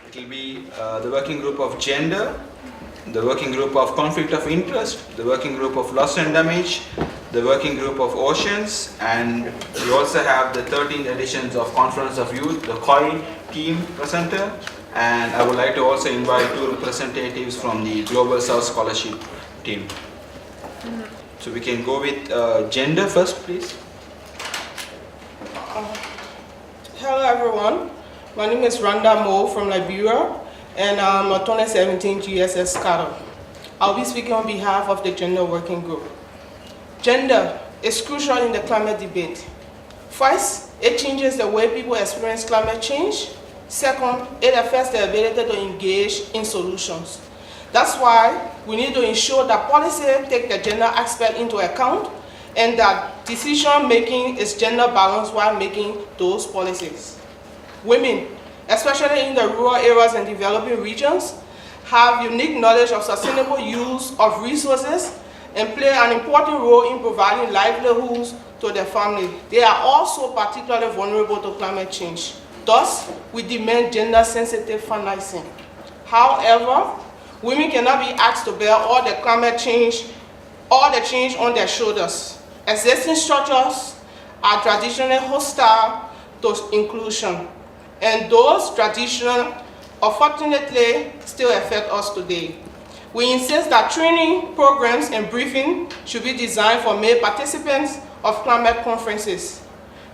It will be the working group of gender, the working group of conflict of interest, the working group of loss and damage, the working group of oceans, and we also have the 13th editions of Conference of Youth, the COI team presenter, and I would like to also invite two representatives from the Global South Scholarship team. So we can go with gender first, please. Hello everyone, my name is Randa Mo from Liberia, and I'm a 2017 GSS Scholar. I'll be speaking on behalf of the Gender Working Group. Gender is crucial in the climate debate. First, it changes the way people experience climate change. Second, it affects their ability to engage in solutions. That's why we need to ensure that policy take the gender aspect into account and that decision-making is gender balanced while making those policies. Women, especially in the rural areas and developing regions, have unique knowledge of sustainable use of resources and play an important role in providing livelihoods to their family. They are also particularly vulnerable to climate change. Thus, we demand gender-sensitive financing. However, women cannot be asked to bear all the climate change, all the change on their shoulders. Existing structures are traditionally hostile to inclusion, and those traditions unfortunately still affect us today. We insist that training programs and briefing should be designed for male participants of climate conferences.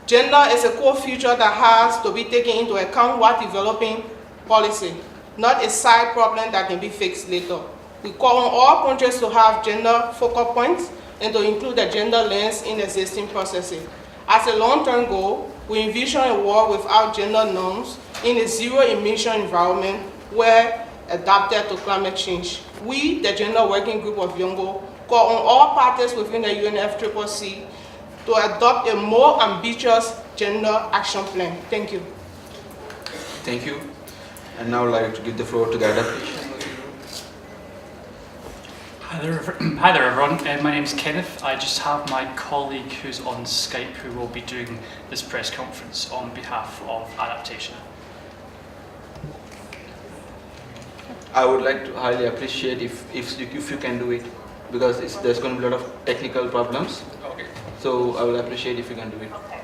Gender is a core feature that has to be taken into account while developing policy, not a side problem that can be fixed later. We call on all countries to have gender focal points and to include the gender lens in existing processes. As a long-term goal, we envision a world without gender norms in a zero-emission environment where adapted to climate change. We, the Gender Working Group of YOUNGO, call on all parties within the UNFCCC to adopt a more ambitious gender action plan. Thank you. Thank you. And now I'd like to give the floor to the adaptation. Hi there everyone, my name is Kenneth. I just have my colleague who's on Skype who will be doing this press conference on behalf of adaptation. I would like to highly appreciate if you can do it, because there's going to be a lot of technical problems. Okay. So I would appreciate if you can do it. Okay.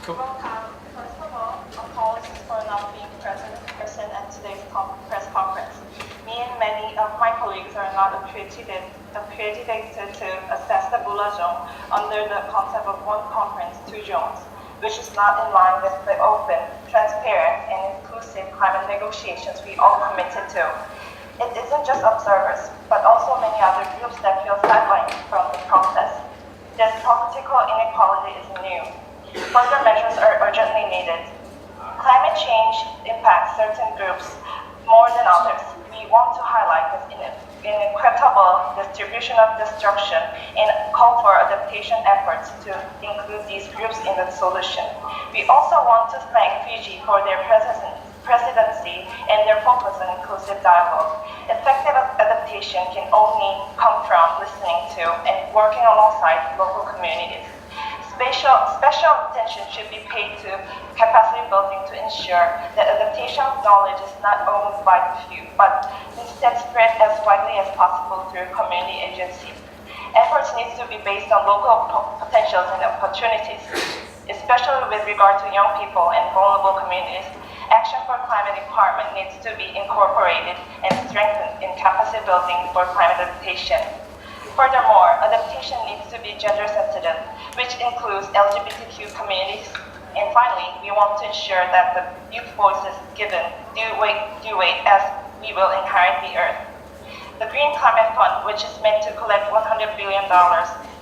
Cool. First of all, apologies for not being present in person at today's press conference. Me and many of my colleagues are not accredited to assess the Bula zone under the concept of one conference, two zones, which is not in line with the open, transparent, and inclusive climate negotiations we all committed to. It isn't just observers, but also many other groups that feel sidelined from the process. This political inequality is new. Further measures are urgently needed. Climate change impacts certain groups more than others. We want to highlight this inequitable distribution of destruction and call for adaptation efforts to include these groups in the solution. We also want to thank Fiji for their presidency and their focus on inclusive dialogue. Effective adaptation can only come from listening to and working alongside local communities. Special attention should be paid to capacity building to ensure that adaptation knowledge is not owned by the few, but instead spread as widely as possible through community agencies. Efforts need to be based on local potentials and opportunities, especially with regard to young people and vulnerable communities. Action for climate empowerment needs to be incorporated and strengthened in capacity building for climate adaptation. Furthermore, adaptation needs to be gender sensitive, which includes LGBTQ communities. And finally, we want to ensure that the youth voice is given due weight as we will inherit the earth. The Green Climate Fund, which is meant to collect $100 billion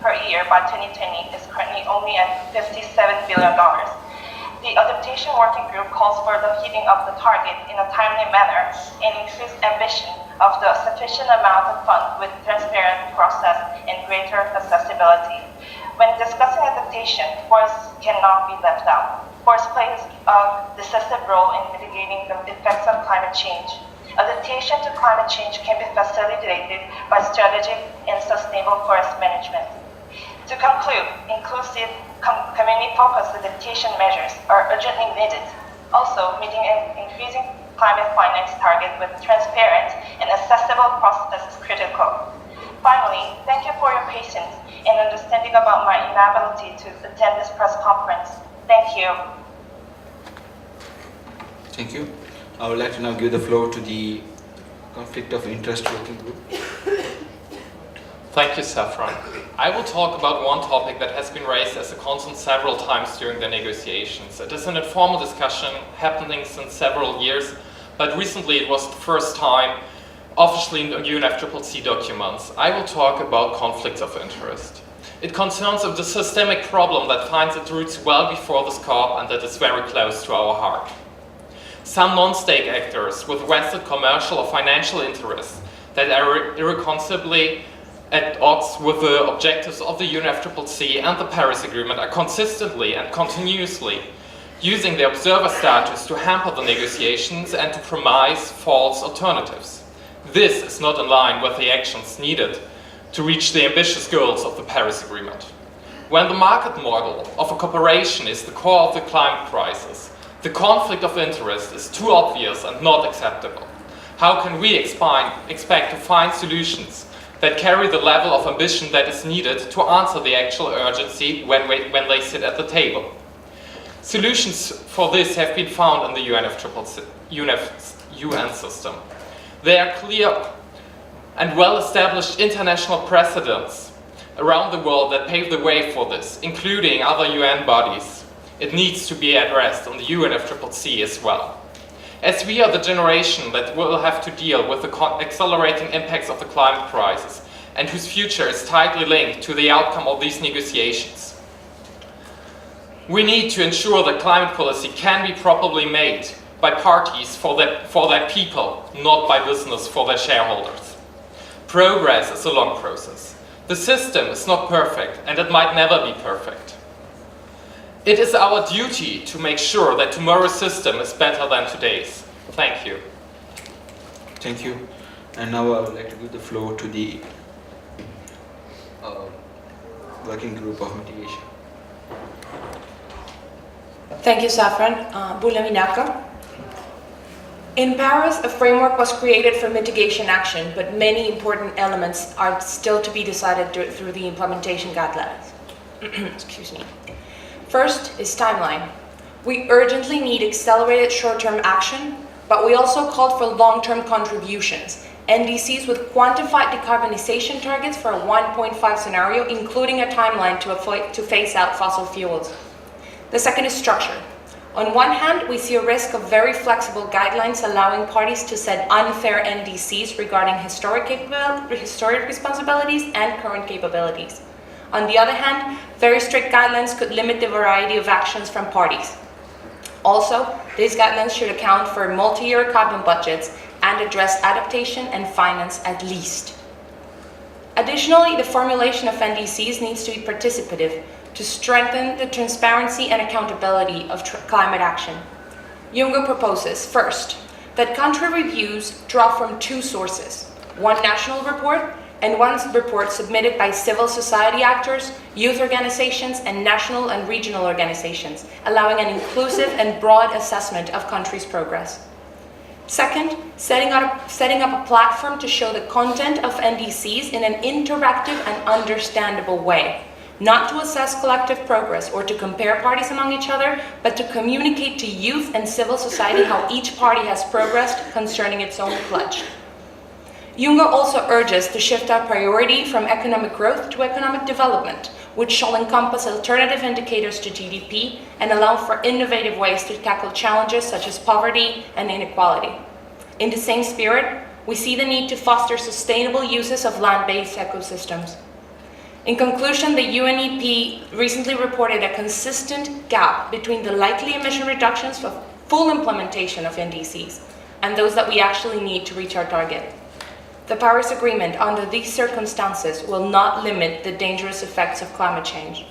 per year by 2020, is currently only at $57 billion. The Adaptation Working Group calls for the hitting of the target in a timely manner and increased ambition of the sufficient amount of funds with transparent process and greater accessibility. When discussing adaptation, forests cannot be left out. Forests plays a decisive role in mitigating the effects of climate change. Adaptation to climate change can be facilitated by strategic and sustainable forest management. To conclude, inclusive, community-focused adaptation measures are urgently needed. Also, meeting an increasing climate finance target with transparent and accessible process is critical. Finally, thank you for your patience and understanding about my inability to attend this press conference. Thank you. Thank you. I would like to now give the floor to the Conflict of Interest Working Group. Thank you, Saffran. I will talk about one topic that has been raised as a concern several times during the negotiations. It is an informal discussion happening since several years, but recently it was the first time officially in the UNFCCC documents. I will talk about conflicts of interest. It concerns the systemic problem that finds its roots well before the scope and that is very close to our heart. Some non-state actors with vested commercial or financial interests that are irreconcilably at odds with the objectives of the UNFCCC and the Paris Agreement are consistently and continuously using the observer status to hamper the negotiations and to promise false alternatives. This is not in line with the actions needed to reach the ambitious goals of the Paris Agreement. When the market model of a cooperation is the core of the climate crisis, the conflict of interest is too obvious and not acceptable. How can we expect to find solutions that carry the level of ambition that is needed to answer the actual urgency when they sit at the table? Solutions for this have been found in the UN system. There are clear and well-established international precedents around the world that pave the way for this, including other UN bodies. It needs to be addressed on the UNFCCC as well. As we are the generation that will have to deal with the accelerating impacts of the climate crisis and whose future is tightly linked to the outcome of these negotiations, we need to ensure that climate policy can be properly made by parties for their people, not by business for their shareholders. Progress is a long process. The system is not perfect and it might never be perfect. It is our duty to make sure that tomorrow's system is better than today's. Thank you. Thank you. And now I would like to give the floor to the Working Group of Mitigation. Thank you, Saffran. Bulaminaka. In Paris, a framework was created for mitigation action, but many important elements are still to be decided through the implementation guidelines. Excuse me. First is timeline. We urgently need accelerated short-term action, but we also called for long-term contributions, NDCs with quantified decarbonization targets for a 1.5 scenario, including a timeline to phase out fossil fuels. The second is structure. On one hand, we see a risk of very flexible guidelines allowing parties to set unfair NDCs regarding historic responsibilities and current capabilities. On the other hand, very strict guidelines could limit the variety of actions from parties. Also, these guidelines should account for multi-year carbon budgets and address adaptation and finance at least. Additionally, the formulation of NDCs needs to be participative to strengthen the transparency and accountability of climate action. YOUNGO proposes, first, that country reviews draw from two sources, one national report and one report submitted by civil society actors, youth organizations, and national and regional organizations, allowing an inclusive and broad assessment of countries' progress. Second, setting up a platform to show the content of NDCs in an interactive and understandable way, not to assess collective progress or to compare parties among each other, but to communicate to youth and civil society how each party has progressed concerning its own pledge. YOUNGO also urges to shift our priority from economic growth to economic development, which shall encompass alternative indicators to GDP and allow for innovative ways to tackle challenges such as poverty and inequality. In the same spirit, we see the need to foster sustainable uses of land-based ecosystems. In conclusion, the UNEP recently reported a consistent gap between the likely emission reductions for full implementation of NDCs and those that we actually need to reach our target. The Paris Agreement, under these circumstances, will not limit the dangerous effects of climate change.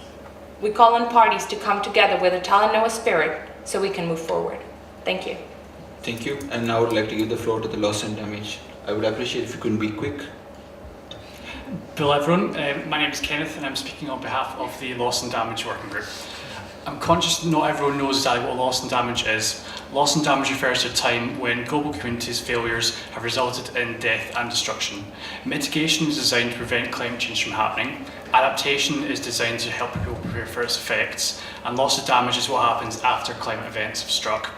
We call on parties to come together with a Talanoa spirit so we can move forward. Thank you. Thank you. And now I would like to give the floor to the loss and damage. I would appreciate if you could be quick. Hello everyone, my name is Kenneth and I'm speaking on behalf of the Loss and Damage Working Group. I'm conscious that not everyone knows exactly what loss and damage is. Loss and damage refers to a time when global communities' failures have resulted in death and destruction. Mitigation is designed to prevent climate change from happening. Adaptation is designed to help people prepare for its effects. And loss and damage is what happens after climate events have struck.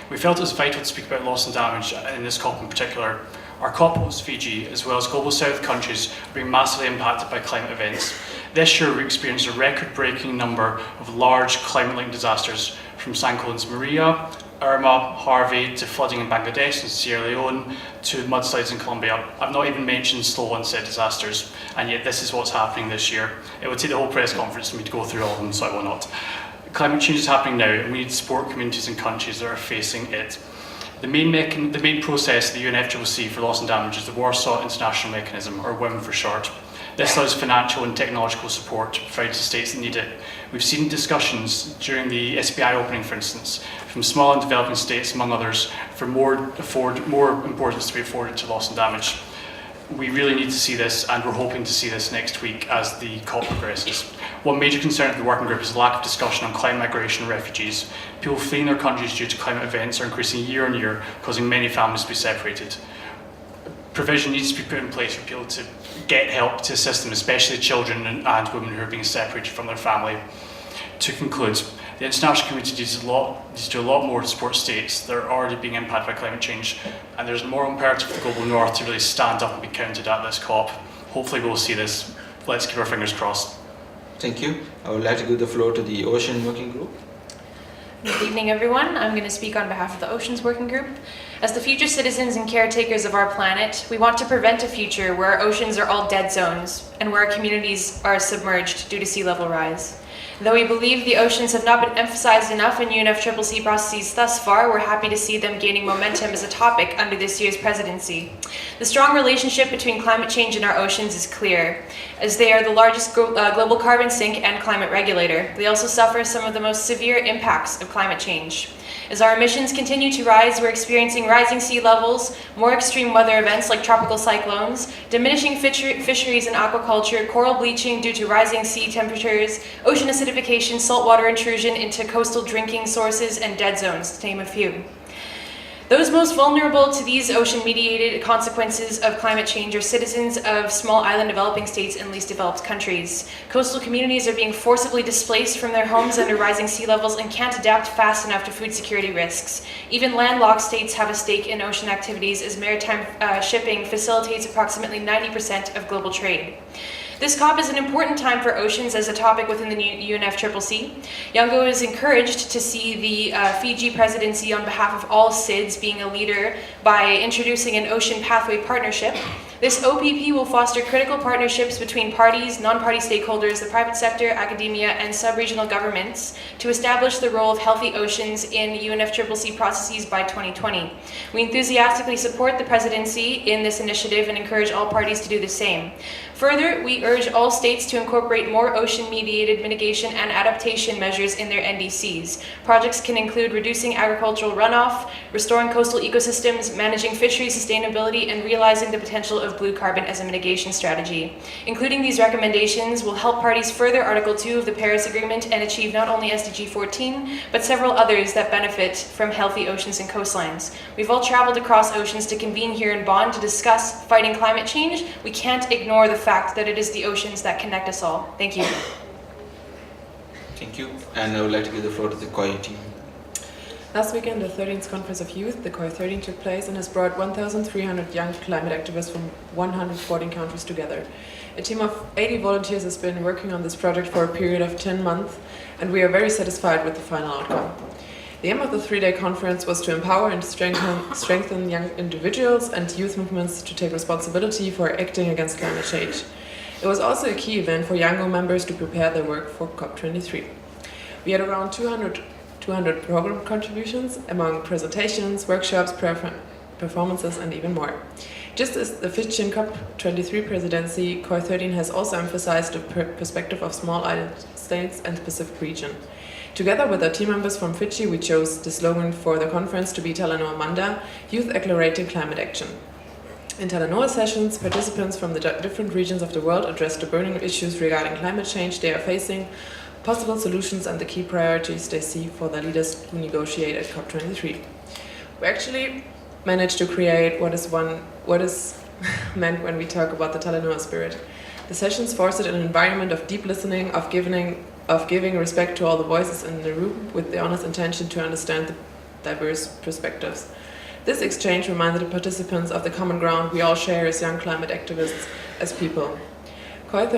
We felt it was vital to speak about loss and damage in this COP in particular. Our COP host Fiji, as well as global south countries, are being massively impacted by climate events. This year we experienced a record-breaking number of large climate-linked disasters, from cyclones Maria, Irma, Harvey, to flooding in Bangladesh and Sierra Leone, to mudslides in Colombia. I've not even mentioned slow onset disasters, and yet this is what's happening this year. It would take the whole press conference for me to go through all of them, so I will not. Climate change is happening now, and we need to support communities and countries that are facing it. The main process of the UNFCCC for loss and damage is the Warsaw International Mechanism, or WIM for short. This allows financial and technological support provided to states that need it. We've seen discussions during the SBI opening, for instance, from small and developing states, among others, for more importance to be afforded to loss and damage. We really need to see this, and we're hoping to see this next week as the COP progresses. One major concern of the working group is the lack of discussion on climate migration and refugees. People fleeing their countries due to climate events are increasing year on year, causing many families to be separated. Provision needs to be put in place for people to get help to assist them, especially children and women who are being separated from their family. To conclude, the international community needs to do a lot more to support states that are already being impacted by climate change, and there's a moral imperative for the global north to really stand up and be counted at this COP. Hopefully we'll see this. Let's keep our fingers crossed. Thank you. I would like to give the floor to the Ocean Working Group. Good evening, everyone. I'm going to speak on behalf of the Oceans Working Group. As the future citizens and caretakers of our planet, we want to prevent a future where our oceans are all dead zones and where our communities are submerged due to sea level rise. Though we believe the oceans have not been emphasized enough in UNFCCC processes thus far, we're happy to see them gaining momentum as a topic under this year's presidency. The strong relationship between climate change and our oceans is clear, as they are the largest global carbon sink and climate regulator. They also suffer some of the most severe impacts of climate change. As our emissions continue to rise, we're experiencing rising sea levels, more extreme weather events like tropical cyclones, diminishing fisheries and aquaculture, coral bleaching due to rising sea temperatures, ocean acidification, saltwater intrusion into coastal drinking sources, and dead zones, to name a few. Those most vulnerable to these ocean-mediated consequences of climate change are citizens of small island developing states and least developed countries. Coastal communities are being forcibly displaced from their homes under rising sea levels and can't adapt fast enough to food security risks. Even landlocked states have a stake in ocean activities, as maritime shipping facilitates approximately 90% of global trade. This COP is an important time for oceans as a topic within the UNFCCC. YOUNGO is encouraged to see the Fiji presidency on behalf of all SIDS being a leader by introducing an Ocean Pathway Partnership. This OPP will foster critical partnerships between parties, non-party stakeholders, the private sector, academia, and sub-regional governments to establish the role of healthy oceans in UNFCCC processes by 2020. We enthusiastically support the presidency in this initiative and encourage all parties to do the same. Further, we urge all states to incorporate more ocean-mediated mitigation and adaptation measures in their NDCs. Projects can include reducing agricultural runoff, restoring coastal ecosystems, managing fisheries sustainability, and realizing the potential of blue carbon as a mitigation strategy. Including these recommendations will help parties further Article 2 of the Paris Agreement and achieve not only SDG 14, but several others that benefit from healthy oceans and coastlines. We've all traveled across oceans to convene here in Bonn to discuss fighting climate change. We can't ignore the fact that it is the oceans that connect us all. Thank you. Thank you. And I would like to give the floor to the COI team. Last weekend, the 13th Conference of Youth, the COI 13, took place and has brought 1,300 young climate activists from 114 countries together. A team of 80 volunteers has been working on this project for a period of 10 months, and we are very satisfied with the final outcome. The aim of the 3-day conference was to empower and strengthen young individuals and youth movements to take responsibility for acting against climate change. It was also a key event for YOUNGO members to prepare their work for COP23. We had around 200 program contributions among presentations, workshops, performances, and even more. Just as the Fijian COP23 presidency, COI 13 has also emphasized the perspective of small island states and the Pacific region. Together with our team members from Fiji, we chose the slogan for the conference to be Talanoa Manda, Youth Accelerating Climate Action. In Talanoa sessions, participants from the different regions of the world addressed the burning issues regarding climate change they are facing, possible solutions and the key priorities they see for the leaders who negotiate at COP23. We actually managed to create what is meant when we talk about the Talanoa spirit. The sessions fostered an environment of deep listening, of giving respect to all the voices in the room with the honest intention to understand the diverse perspectives. This exchange reminded the participants of the common ground we all share as young climate activists, as people. As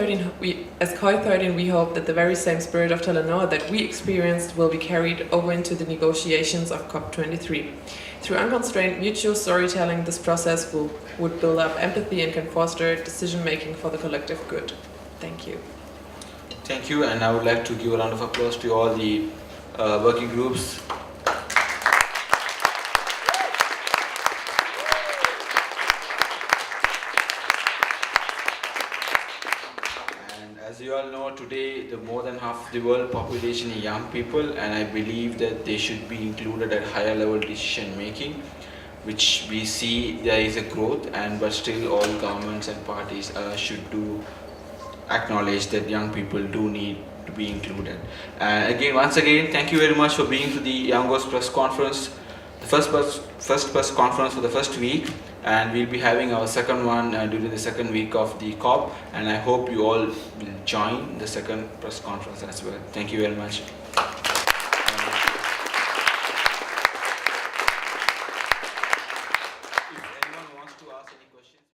COI13, we hope that the very same spirit of Talanoa that we experienced will be carried over into the negotiations of COP23. Through unconstrained mutual storytelling, this process would build up empathy and can foster decision-making for the collective good. Thank you. Thank you, and I would like to give a round of applause to all the working groups. As you all know, today more than half the world population is young people, and I believe that they should be included at higher level decision making, which we see there is a growth, but still all governments and parties should do acknowledge that young people do need to be included. And once again, thank you very much for being to the YOUNGO's press conference, the first press conference for the first week, and we'll be having our second one during the second week of the COP, and I hope you all will join the second press conference as well. Thank you very much.